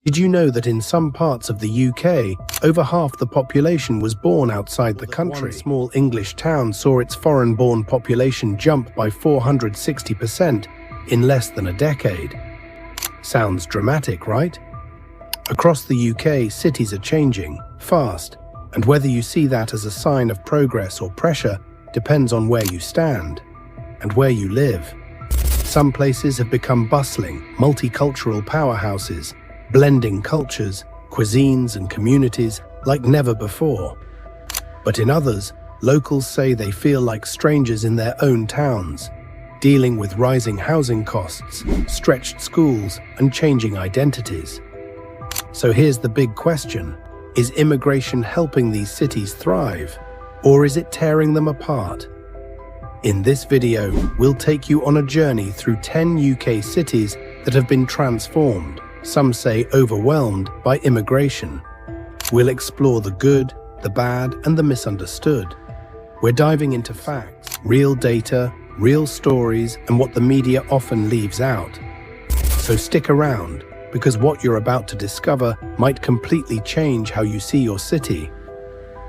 Did you know that in some parts of the UK, over half the population was born outside the country? One small English town saw its foreign-born population jump by 460% in less than a decade. Sounds dramatic, right? Across the UK, cities are changing fast, and whether you see that as a sign of progress or pressure depends on where you stand and where you live. Some places have become bustling, multicultural powerhouses, blending cultures, cuisines and communities like never before. But in others, locals say they feel like strangers in their own towns, dealing with rising housing costs, stretched schools and changing identities. So here's the big question. Is immigration helping these cities thrive, or is it tearing them apart? In this video, we'll take you on a journey through 10 UK cities that have been transformed, some say overwhelmed, by immigration. We'll explore the good, the bad, and the misunderstood. We're diving into facts, real data, real stories, and what the media often leaves out. So stick around, because what you're about to discover might completely change how you see your city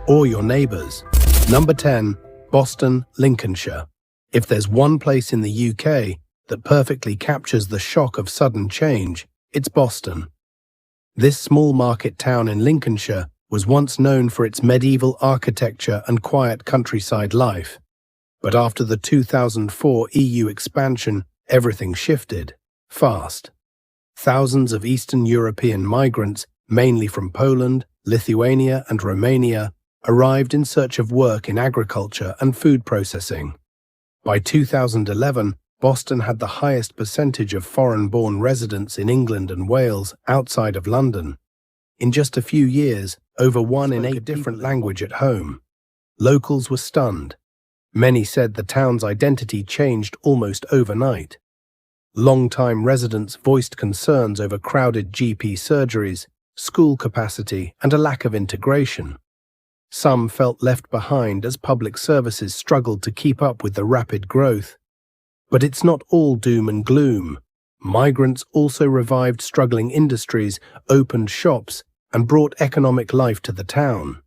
or your neighbours. Number 10. Boston, Lincolnshire. If there's one place in the UK that perfectly captures the shock of sudden change, it's Boston. This small market town in Lincolnshire was once known for its medieval architecture and quiet countryside life. But after the 2004 EU expansion, everything shifted fast. Thousands of Eastern European migrants, mainly from Poland, Lithuania, and Romania, arrived in search of work in agriculture and food processing. By 2011, Boston had the highest percentage of foreign-born residents in England and Wales outside of London. In just a few years, over 1 in 8 different language at home. Locals were stunned. Many said the town's identity changed almost overnight. Long-time residents voiced concerns over crowded GP surgeries, school capacity, and a lack of integration. Some felt left behind as public services struggled to keep up with the rapid growth. But it's not all doom and gloom. Migrants also revived struggling industries, opened shops, and brought economic life to the town.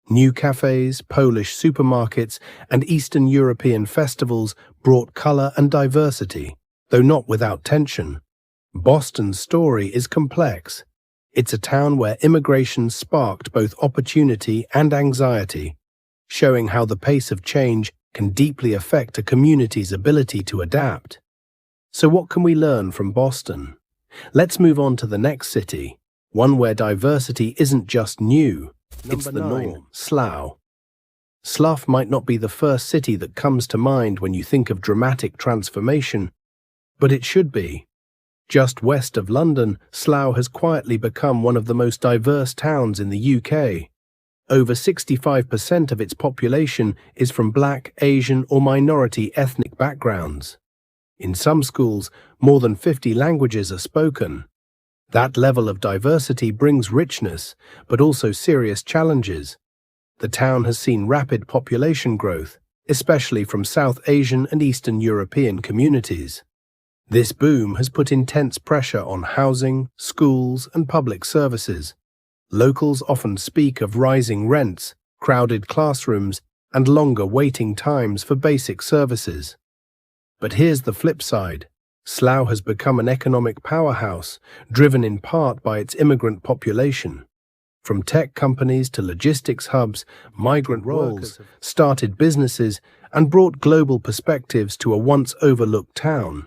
New cafes, Polish supermarkets, and Eastern European festivals brought colour and diversity, though not without tension. Boston's story is complex. It's a town where immigration sparked both opportunity and anxiety, showing how the pace of change can deeply affect a community's ability to adapt. So what can we learn from Boston? Let's move on to the next city, one where diversity isn't just new, it's the norm. Slough. Slough might not be the first city that comes to mind when you think of dramatic transformation, but it should be. Just west of London, Slough has quietly become one of the most diverse towns in the UK. Over 65% of its population is from Black, Asian, or minority ethnic backgrounds. In some schools, more than 50 languages are spoken. That level of diversity brings richness, but also serious challenges. The town has seen rapid population growth, especially from South Asian and Eastern European communities. This boom has put intense pressure on housing, schools, and public services. Locals often speak of rising rents, crowded classrooms, and longer waiting times for basic services. But here's the flip side. Slough has become an economic powerhouse, driven in part by its immigrant population. From tech companies to logistics hubs, migrant workers started businesses and brought global perspectives to a once overlooked town.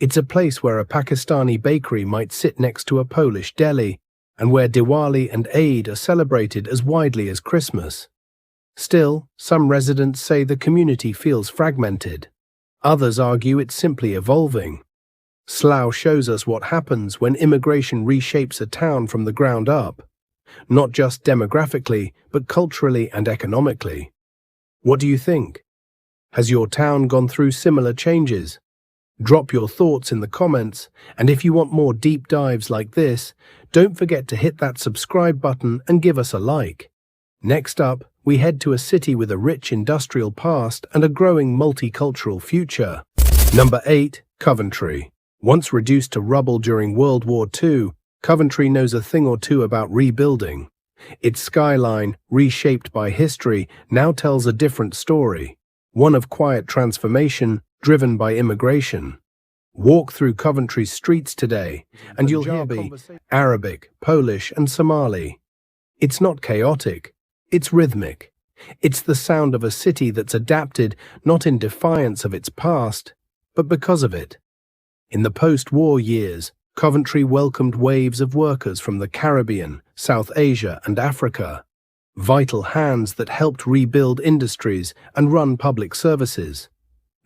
It's a place where a Pakistani bakery might sit next to a Polish deli, and where Diwali and Eid are celebrated as widely as Christmas. Still, some residents say the community feels fragmented. Others argue it's simply evolving. Slough shows us what happens when immigration reshapes a town from the ground up, not just demographically, but culturally and economically. What do you think? Has your town gone through similar changes? Drop your thoughts in the comments, and if you want more deep dives like this, don't forget to hit that subscribe button and give us a like. Next up, we head to a city with a rich industrial past and a growing multicultural future. Number 8. Coventry. Once reduced to rubble during World War II, Coventry knows a thing or two about rebuilding. Its skyline, reshaped by history, now tells a different story, one of quiet transformation driven by immigration. Walk through Coventry's streets today, and you'll hear Arabic, Polish, and Somali. It's not chaotic, it's rhythmic. It's the sound of a city that's adapted not in defiance of its past, but because of it. In the post-war years, Coventry welcomed waves of workers from the Caribbean, South Asia, and Africa, vital hands that helped rebuild industries and run public services.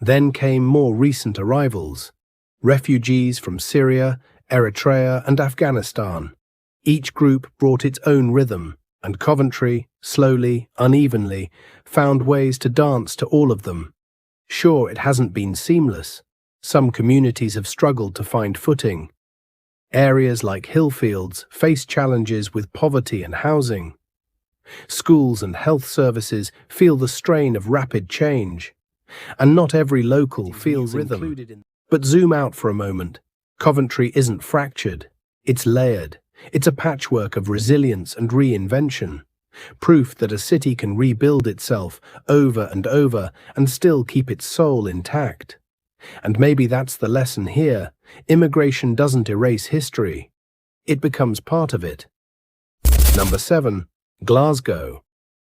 Then came more recent arrivals, refugees from Syria, Eritrea, and Afghanistan. Each group brought its own rhythm, and Coventry, slowly, unevenly, found ways to dance to all of them. Sure, it hasn't been seamless. Some communities have struggled to find footing. Areas like Hillfields face challenges with poverty and housing. Schools and health services feel the strain of rapid change. And not every local feels rhythm. But zoom out for a moment. Coventry isn't fractured. It's layered. It's a patchwork of resilience and reinvention. Proof that a city can rebuild itself over and over and still keep its soul intact. And maybe that's the lesson here. Immigration doesn't erase history. It becomes part of it. Number 7. Glasgow.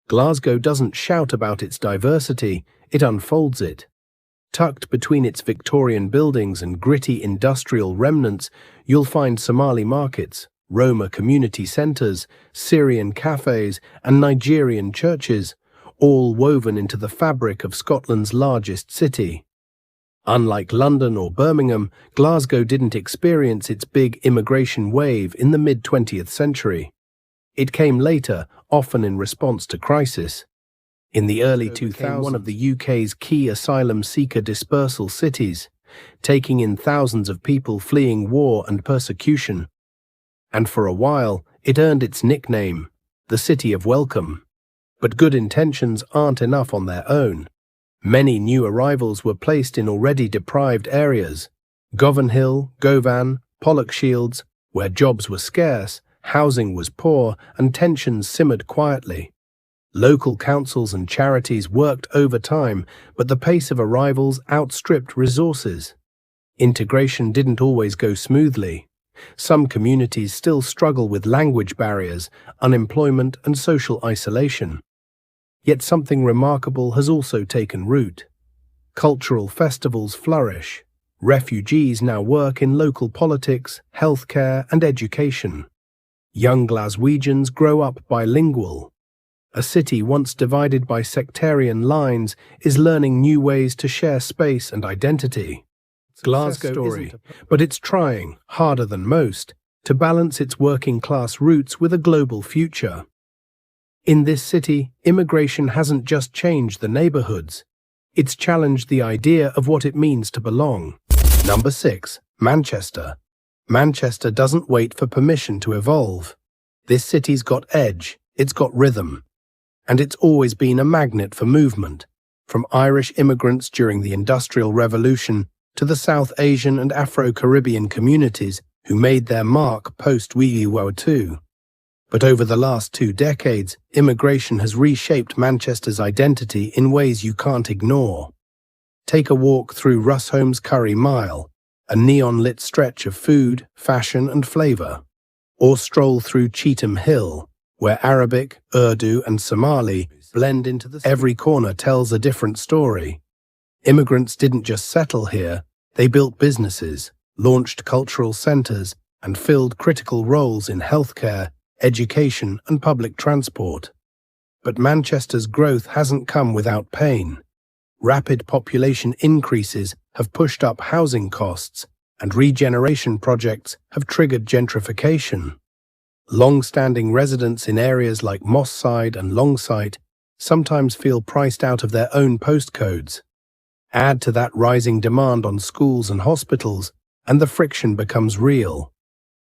Glasgow doesn't shout about its diversity, it unfolds it. Tucked between its Victorian buildings and gritty industrial remnants, you'll find Somali markets, Roma community centres, Syrian cafes, and Nigerian churches, all woven into the fabric of Scotland's largest city. Unlike London or Birmingham, Glasgow didn't experience its big immigration wave in the mid-20th century. It came later, often in response to crisis. In the early 2000s, one of the UK's key asylum seeker dispersal cities, taking in thousands of people fleeing war and persecution. And for a while, it earned its nickname, the City of Welcome. But good intentions aren't enough on their own. Many new arrivals were placed in already deprived areas, Govan Hill, Govan, Pollokshields, where jobs were scarce, housing was poor, and tensions simmered quietly. Local councils and charities worked overtime, but the pace of arrivals outstripped resources. Integration didn't always go smoothly. Some communities still struggle with language barriers, unemployment, and social isolation. Yet something remarkable has also taken root. Cultural festivals flourish. Refugees now work in local politics, healthcare, and education. Young Glaswegians grow up bilingual. A city once divided by sectarian lines is learning new ways to share space and identity. Glasgow story, but it's trying, harder than most, to balance its working-class roots with a global future. In this city, immigration hasn't just changed the neighbourhoods. It's challenged the idea of what it means to belong. Number 6. Manchester. Manchester doesn't wait for permission to evolve. This city's got edge, it's got rhythm. And it's always been a magnet for movement, from Irish immigrants during the Industrial Revolution to the South Asian and Afro-Caribbean communities who made their mark post-World War II. But over the last 2 decades, immigration has reshaped Manchester's identity in ways you can't ignore. Take a walk through Rusholme's Curry Mile, a neon-lit stretch of food, fashion and flavour. Or stroll through Cheetham Hill, where Arabic, Urdu and Somali blend into the city. Every corner tells a different story. Immigrants didn't just settle here, they built businesses, launched cultural centres, and filled critical roles in healthcare, education and public transport. But Manchester's growth hasn't come without pain. Rapid population increases have pushed up housing costs, and regeneration projects have triggered gentrification. Long-standing residents in areas like Moss Side and Longsight sometimes feel priced out of their own postcodes. Add to that rising demand on schools and hospitals, and the friction becomes real.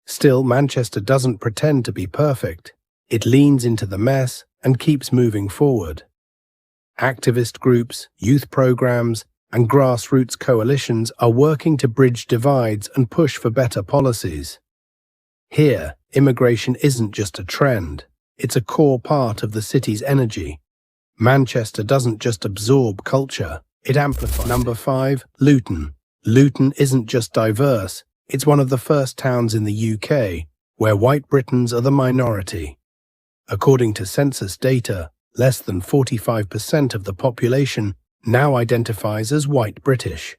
Still, Manchester doesn't pretend to be perfect. It leans into the mess and keeps moving forward. Activist groups, youth programs, and grassroots coalitions are working to bridge divides and push for better policies. Here, immigration isn't just a trend, it's a core part of the city's energy. Manchester doesn't just absorb culture, it amplifies it. Number 5. Luton. Luton isn't just diverse, it's one of the first towns in the UK where white Britons are the minority. According to census data, less than 45% of the population now identifies as white British.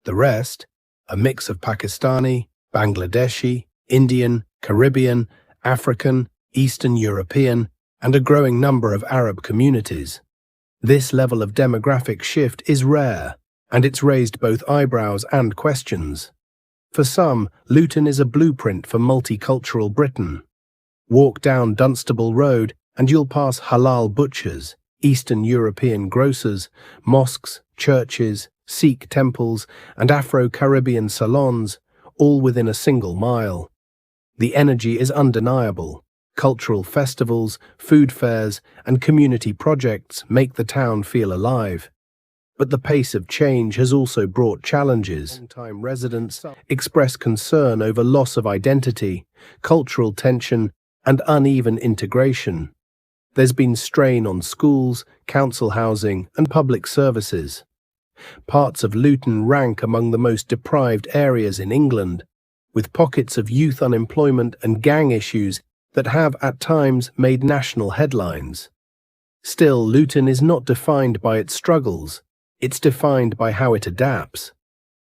The rest, a mix of Pakistani, Bangladeshi, Indian, Caribbean, African, Eastern European, and a growing number of Arab communities. This level of demographic shift is rare, and it's raised both eyebrows and questions. For some, Luton is a blueprint for multicultural Britain. Walk down Dunstable Road and you'll pass halal butchers, Eastern European grocers, mosques, churches, Sikh temples, and Afro-Caribbean salons, all within a single mile. The energy is undeniable. Cultural festivals, food fairs, and community projects make the town feel alive. But the pace of change has also brought challenges. Long-time residents express concern over loss of identity, cultural tension, and uneven integration. There's been strain on schools, council housing, and public services. Parts of Luton rank among the most deprived areas in England, with pockets of youth unemployment and gang issues that have at times made national headlines. Still, Luton is not defined by its struggles, it's defined by how it adapts.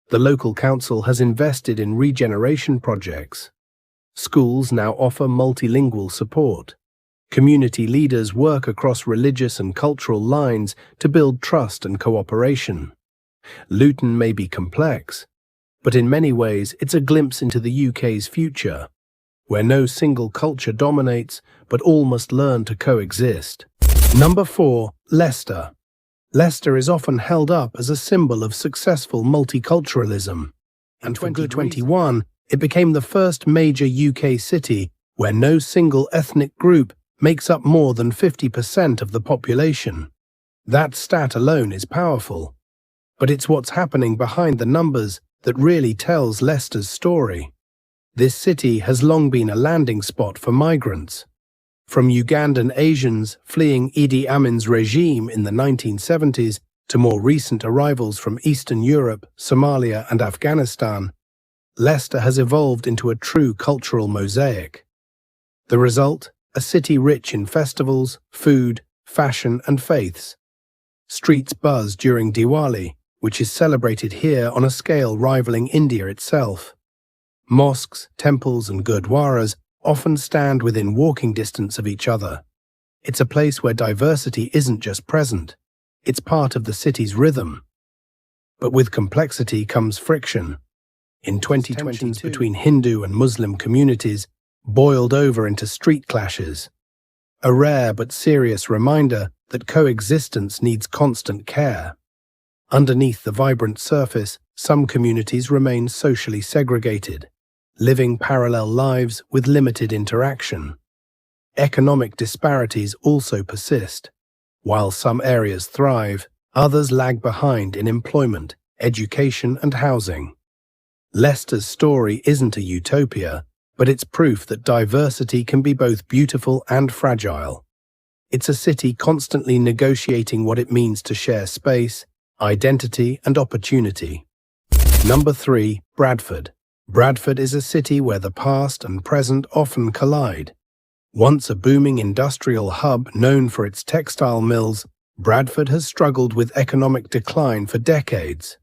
The local council has invested in regeneration projects. Schools now offer multilingual support. Community leaders work across religious and cultural lines to build trust and cooperation. Luton may be complex, but in many ways it's a glimpse into the UK's future, where no single culture dominates, but all must learn to coexist. Number 4. Leicester. Leicester is often held up as a symbol of successful multiculturalism, and for 2021, it became the first major UK city where no single ethnic group makes up more than 50% of the population. That stat alone is powerful, but it's what's happening behind the numbers that really tells Leicester's story. This city has long been a landing spot for migrants. From Ugandan Asians fleeing Idi Amin's regime in the 1970s to more recent arrivals from Eastern Europe, Somalia, and Afghanistan, Leicester has evolved into a true cultural mosaic. The result? A city rich in festivals, food, fashion, and faiths. Streets buzz during Diwali, which is celebrated here on a scale rivaling India itself. Mosques, temples, and gurdwaras often stand within walking distance of each other. It's a place where diversity isn't just present, it's part of the city's rhythm. But with complexity comes friction. In 2022, tensions between Hindu and Muslim communities boiled over into street clashes. A rare but serious reminder that coexistence needs constant care. Underneath the vibrant surface, some communities remain socially segregated, living parallel lives with limited interaction. Economic disparities also persist. While some areas thrive, others lag behind in employment, education, and housing. Leicester's story isn't a utopia, but it's proof that diversity can be both beautiful and fragile. It's a city constantly negotiating what it means to share space, identity, and opportunity. Number 3. Bradford. Bradford is a city where the past and present often collide. Once a booming industrial hub known for its textile mills, Bradford has struggled with economic decline for decades.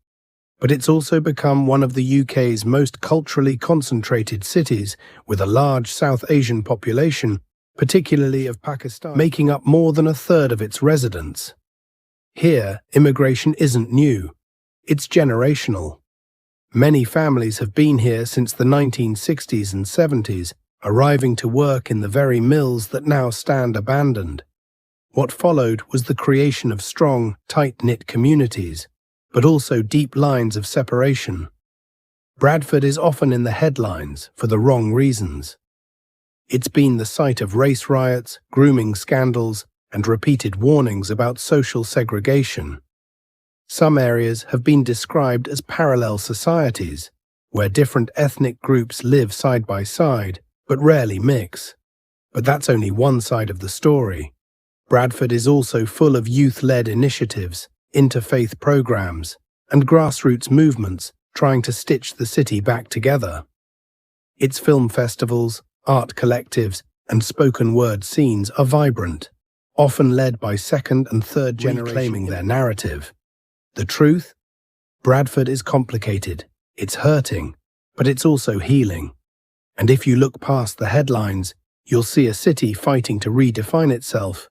But it's also become one of the UK's most culturally concentrated cities, with a large South Asian population, particularly of Pakistan, making up more than a third of its residents. Here, immigration isn't new. It's generational. Many families have been here since the 1960s and 70s, arriving to work in the very mills that now stand abandoned. What followed was the creation of strong, tight-knit communities, but also deep lines of separation. Bradford is often in the headlines for the wrong reasons. It's been the site of race riots, grooming scandals, and repeated warnings about social segregation. Some areas have been described as parallel societies, where different ethnic groups live side by side, but rarely mix. But that's only one side of the story. Bradford is also full of youth-led initiatives, interfaith programs, and grassroots movements trying to stitch the city back together. Its film festivals, art collectives, and spoken word scenes are vibrant, often led by second and third generations reclaiming their narrative. The truth? Bradford is complicated, it's hurting, but it's also healing. And if you look past the headlines, you'll see a city fighting to redefine itself,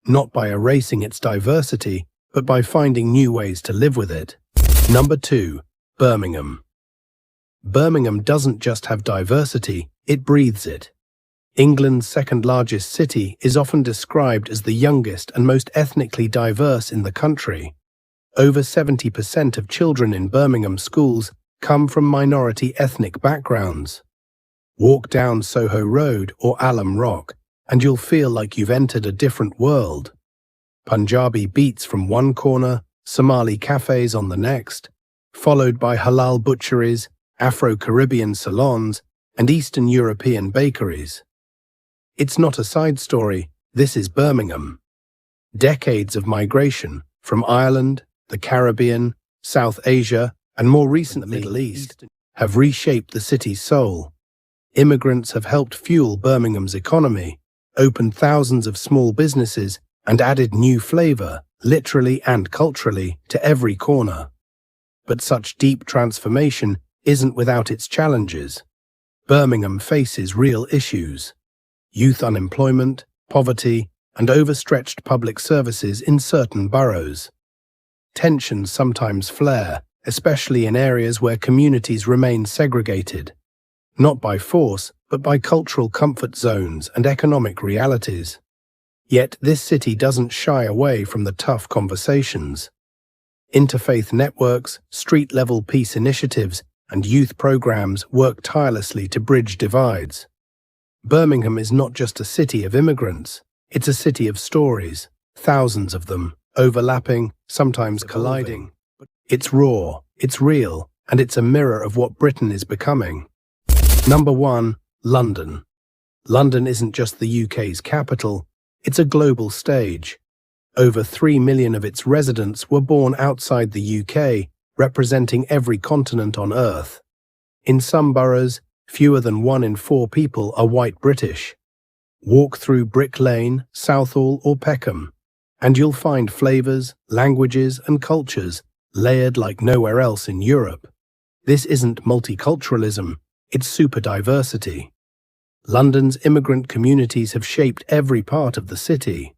not by erasing its diversity, but by finding new ways to live with it. Number 2. Birmingham. Birmingham doesn't just have diversity, it breathes it. England's second-largest city is often described as the youngest and most ethnically diverse in the country. Over 70% of children in Birmingham schools come from minority ethnic backgrounds. Walk down Soho Road or Alum Rock, and you'll feel like you've entered a different world. Punjabi beats from one corner, Somali cafes on the next, followed by halal butcheries, Afro-Caribbean salons, and Eastern European bakeries. It's not a side story, this is Birmingham. Decades of migration from Ireland, the Caribbean, South Asia, and more recently the Middle East have reshaped the city's soul. Immigrants have helped fuel Birmingham's economy, opened thousands of small businesses, and added new flavor, literally and culturally, to every corner. But such deep transformation isn't without its challenges. Birmingham faces real issues: youth unemployment, poverty, and overstretched public services in certain boroughs. Tensions sometimes flare, especially in areas where communities remain segregated, not by force, but by cultural comfort zones and economic realities. Yet this city doesn't shy away from the tough conversations. Interfaith networks, street-level peace initiatives, and youth programs work tirelessly to bridge divides. Birmingham is not just a city of immigrants, it's a city of stories, thousands of them, overlapping, sometimes colliding. It's raw, it's real, and it's a mirror of what Britain is becoming. Number 1. London. London isn't just the UK's capital, it's a global stage. Over 3 million of its residents were born outside the UK, representing every continent on Earth. In some boroughs, fewer than 1 in 4 people are white British. Walk through Brick Lane, Southall, or Peckham, and you'll find flavours, languages, and cultures layered like nowhere else in Europe. This isn't multiculturalism, it's superdiversity. London's immigrant communities have shaped every part of the city.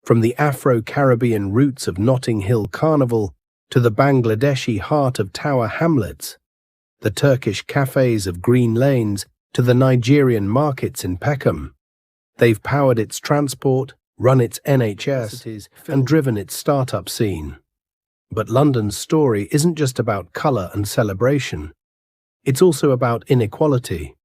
From the Afro-Caribbean roots of Notting Hill Carnival to the Bangladeshi heart of Tower Hamlets, the Turkish cafes of Green Lanes to the Nigerian markets in Peckham. They've powered its transport, run its NHS, and driven its startup scene. But London's story isn't just about colour and celebration. It's also about inequality.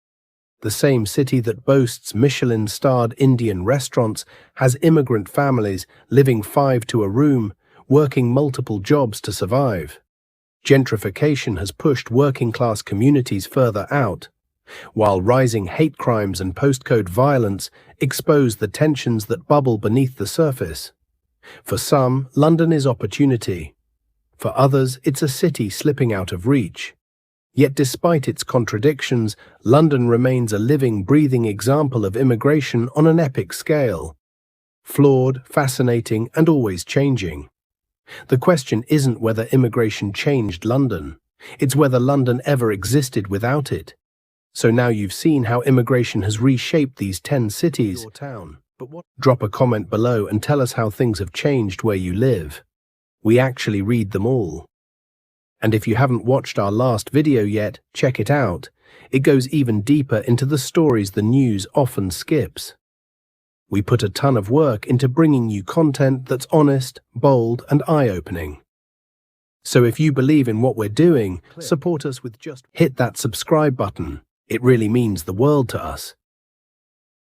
The same city that boasts Michelin-starred Indian restaurants has immigrant families living 5 to a room, working multiple jobs to survive. Gentrification has pushed working-class communities further out, while rising hate crimes and postcode violence expose the tensions that bubble beneath the surface. For some, London is opportunity. For others, it's a city slipping out of reach. Yet despite its contradictions, London remains a living, breathing example of immigration on an epic scale. Flawed, fascinating, and always changing. The question isn't whether immigration changed London, it's whether London ever existed without it. So now you've seen how immigration has reshaped these 10 cities. Drop a comment below and tell us how things have changed where you live. We actually read them all. And if you haven't watched our last video yet, check it out. It goes even deeper into the stories the news often skips. We put a ton of work into bringing you content that's honest, bold, and eye-opening. So if you believe in what we're doing, support us with just hit that subscribe button. It really means the world to us.